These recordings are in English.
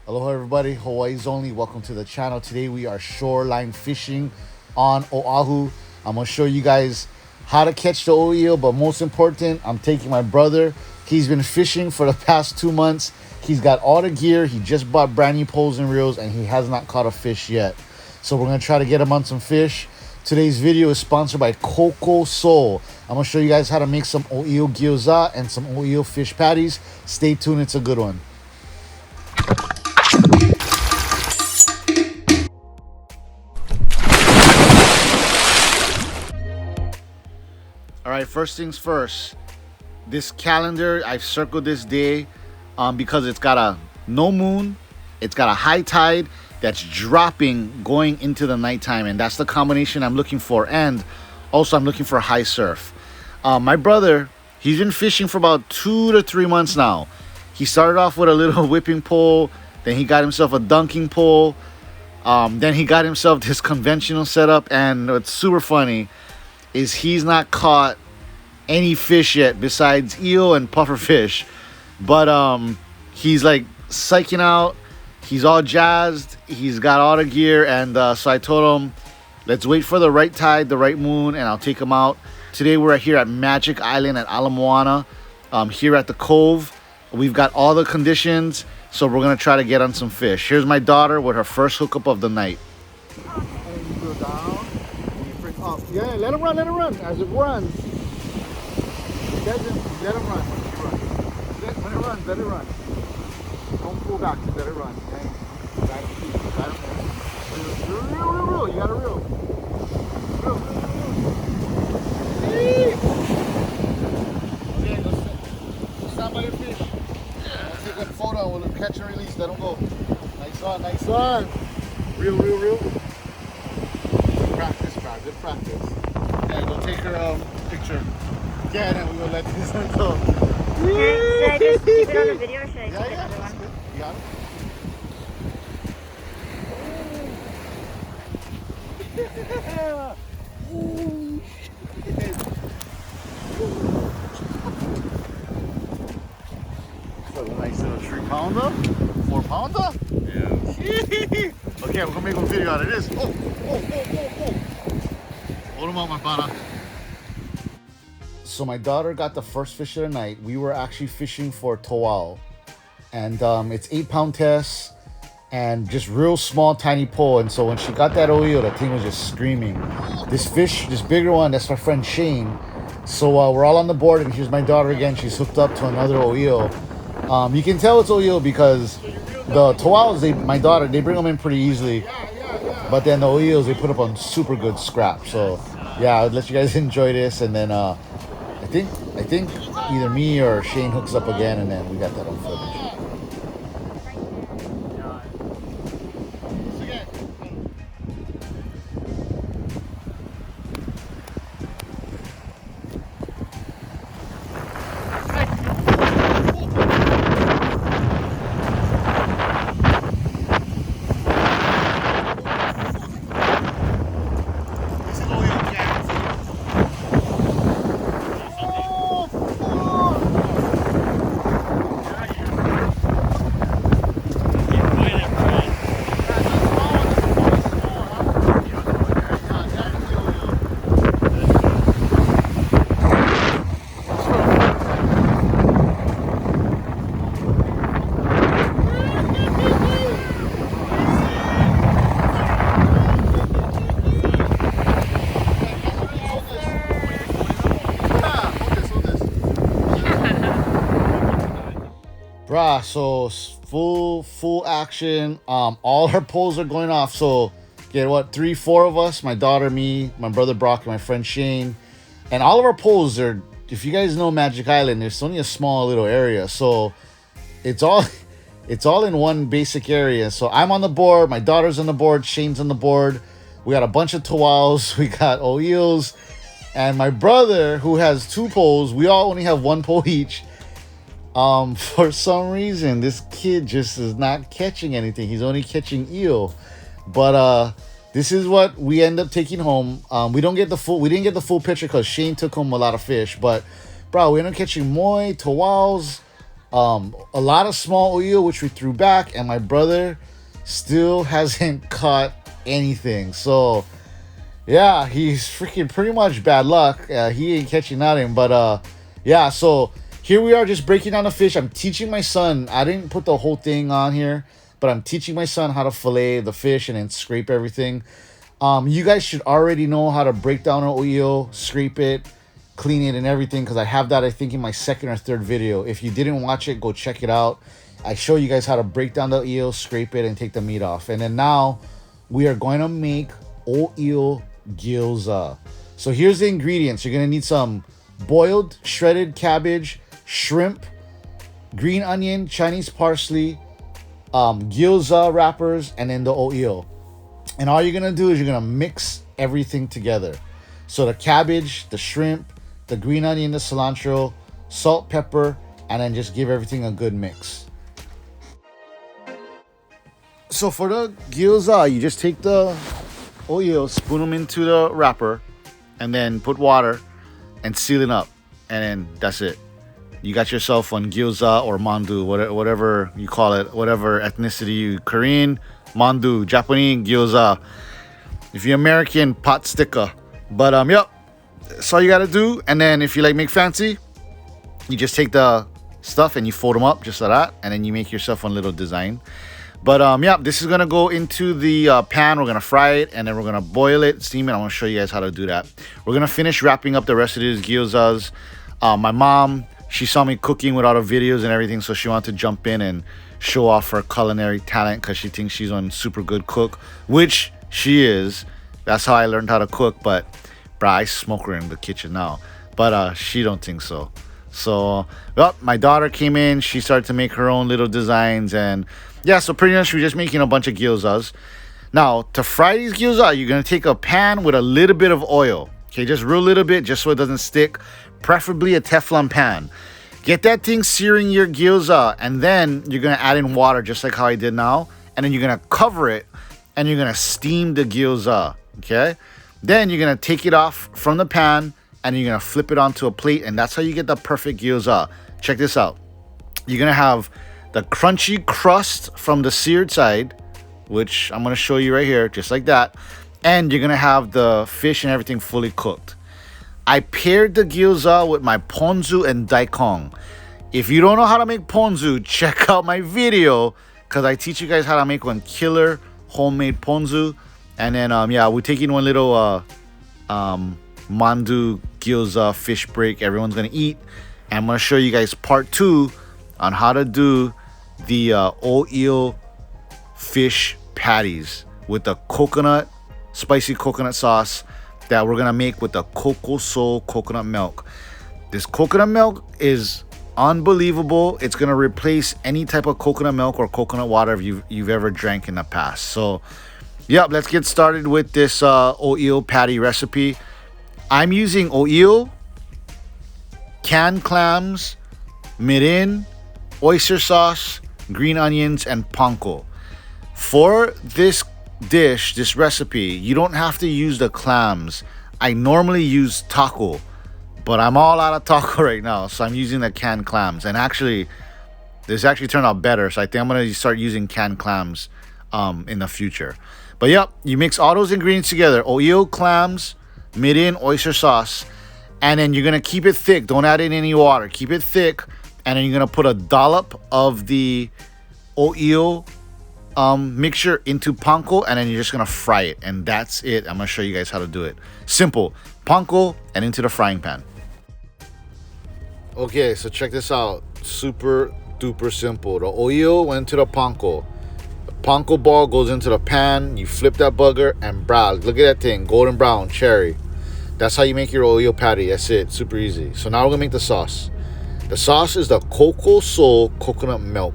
Aloha everybody, Hawaii's only. Welcome to the channel. Today we are shoreline fishing on Oahu. I'm gonna show you guys how to catch the eel, but most important, I'm taking my brother. He's been fishing for the past 2 months. He's got all the gear. He just bought brand new poles and reels and he has not caught a fish yet. So we're gonna try to get him on some fish. Today's video is sponsored by Coco Soul. I'm gonna show you guys how to make some eel gyoza and some eel fish patties. Stay tuned, it's a good one. All right, first things first. This calendar, I've circled this day because it's got a no moon, it's got a high tide that's dropping going into the nighttime, and that's the combination I'm looking for. And also I'm looking for high surf. My brother, he's been fishing for about 2 to 3 months now. He started off with a little whipping pole, then he got himself a dunking pole, then he got himself this conventional setup, and what's super funny is he's not caught any fish yet besides eel and pufferfish. But he's like psyching out, he's all jazzed, he's got all the gear, and so I told him, let's wait for the right tide, the right moon, and I'll take him out. Today we're here at Magic Island at Moana, here at the Cove. We've got all the conditions, so we're gonna try to get on some fish. Here's my daughter with her first hookup of the night. And you go down, and you bring up. Yeah, let him run, as it runs. Let him run. When it runs, let it run. Don't pull back, just let it run. Okay? Got him. Reel. You gotta reel. Okay, go stand by your fish. Let's take a photo. We'll catch and release. Let him go. Nice one. Reel. Practice. Good practice. Yeah, go take her picture. Yeah, then we will let this one go. Should I just keep it on the video or should I keep another one? You got it? A nice little 3-pounder, 4-pounder. Yeah. Okay, we're gonna make a video out of this. Oh. Hold him out, my brother. So my daughter got the first fish of the night. We were actually fishing for towao, and it's 8-pound test and just real small tiny pole. And so when she got that eel, the thing was just screaming. This fish, this bigger one, that's my friend Shane. So we're all on the board, and here's my daughter again. She's hooked up to another eel. You can tell it's eel because the towaos, my daughter, they bring them in pretty easily, but then the eels, they put up on super good scrap. So yeah, I'll let you guys enjoy this, and then I think either me or Shane hooks up again, and then we got that on footage. Bruh, so full action. All her poles are going off. So get what, 3-4 of us, my daughter, me, my brother Brock, and my friend Shane. And all of our poles are, if you guys know Magic Island, it's only a small little area. So it's all in one basic area. So I'm on the board, my daughter's on the board, Shane's on the board. We got a bunch of towaos, we got eels, and my brother, who has 2 poles, we all only have 1 pole each. For some reason, this kid just is not catching anything. He's only catching eel. But this is what we end up taking home. We didn't get the full picture because Shane took home a lot of fish. But bro, we ended up catching moi, towaos, A lot of small oil, which we threw back, and my brother still hasn't caught anything. So yeah, he's freaking pretty much bad luck. He ain't catching nothing. But yeah, so here we are just breaking down the fish. I'm teaching my son. I didn't put the whole thing on here, but I'm teaching my son how to fillet the fish and then scrape everything. You guys should already know how to break down an oil, scrape it, clean it and everything, because I have that, I think, in my second or third video. If you didn't watch it, go check it out. I show you guys how to break down the eel, scrape it, and take the meat off. And then now we are going to make eel gyoza. So here's the ingredients. You're going to need some boiled shredded cabbage, shrimp, green onion, Chinese parsley, gyoza wrappers, and then the eel. And all you're going to do is you're going to mix everything together. So the cabbage, the shrimp, the green onion, the cilantro, salt, pepper, and then just give everything a good mix. So for the gyoza, you just take the oil, spoon them into the wrapper, and then put water and seal it up. And then that's it. You got yourself one gyoza or mandoo, whatever you call it, whatever ethnicity you, Korean, mandoo, Japanese, gyoza. If you're American, pot sticker. But yep, that's all you gotta do. And then if you like make fancy, you just take the stuff and you fold them up just like that, and then you make yourself one little design. But yeah, this is gonna go into the pan. We're gonna fry it, and then we're gonna boil it, steam it. I want to show you guys how to do that. We're gonna finish wrapping up the rest of these gyozas. My mom, she saw me cooking with all the videos and everything, so she wanted to jump in and show off her culinary talent because she thinks she's one super good cook, which she is. That's how I learned how to cook. But bruh, I smoke her in the kitchen now, but she don't think so. So well, my daughter came in, she started to make her own little designs, and yeah, so pretty much we're just making a bunch of gyozas. Now to fry these gyoza, you're gonna take a pan with a little bit of oil, okay, just real little bit, just so it doesn't stick, preferably a Teflon pan. Get that thing searing your gyoza, and then you're gonna add in water just like how I did now, and then you're gonna cover it and you're gonna steam the gyoza. Okay, then you're gonna take it off from the pan and you're gonna flip it onto a plate, and that's how you get the perfect gyoza. Check this out. You're gonna have the crunchy crust from the seared side, which I'm gonna show you right here, just like that, and you're gonna have the fish and everything fully cooked. I paired the gyoza with my ponzu and daikon. If you don't know how to make ponzu, check out my video, because I teach you guys how to make one killer homemade ponzu. And then yeah, we're taking one little mandoo gyoza fish break everyone's gonna eat, and I'm gonna show you guys part 2 on how to do the eel fish patties with the coconut, spicy coconut sauce that we're gonna make with the Coco Soul coconut milk. This coconut milk is unbelievable. It's gonna replace any type of coconut milk or coconut water you've ever drank in the past. So yep, let's get started with this eel patty recipe. I'm using eel, canned clams, mirin, oyster sauce, green onions, and panko. For this dish, this recipe, you don't have to use the clams. I normally use taco, but I'm all out of taco right now, so I'm using the canned clams. And actually, this actually turned out better, so I think I'm gonna start using canned clams in the future. But yep, you mix all those ingredients together: eel, clams, mirin, oyster sauce, and then you're gonna keep it thick. Don't add in any water. Keep it thick, and then you're gonna put a dollop of the eel mixture into panko, and then you're just gonna fry it, and that's it. I'm gonna show you guys how to do it. Simple. Panko and into the frying pan. Okay, so check this out. Super duper simple. The eel went to the panko. The panko ball goes into the pan. You flip that bugger, and brah, look at that thing, golden brown, cherry. That's how you make your eel patty. That's it. Super easy. So now we're gonna make the sauce. The sauce is the Coco Soul coconut milk,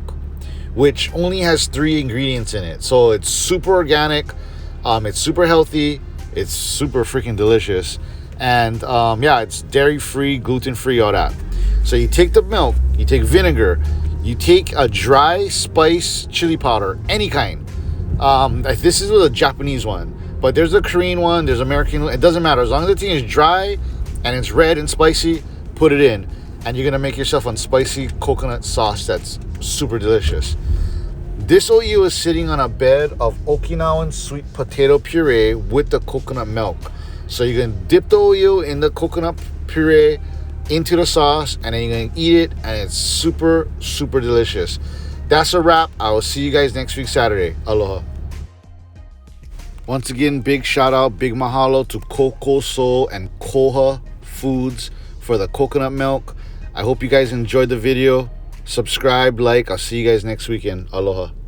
which only has 3 ingredients in it. So it's super organic, it's super healthy, it's super freaking delicious, and yeah, it's dairy free, gluten free, all that. So you take the milk, you take vinegar, you take a dry spice chili powder, any kind. This is a Japanese one, but there's a Korean one, there's American one. It doesn't matter, as long as the thing is dry and it's red and spicy, put it in. and you're gonna make yourself a spicy coconut sauce that's super delicious. This oyu is sitting on a bed of Okinawan sweet potato puree with the coconut milk. So you can dip the oyu in the coconut puree into the sauce, and then you're gonna eat it, and it's super, super delicious. That's a wrap. I will see you guys next week Saturday. Aloha. Once again, big shout out, big mahalo to Coco Soul and Koha Foods for the coconut milk. I hope you guys enjoyed the video. Subscribe, like. I'll see you guys next weekend. Aloha.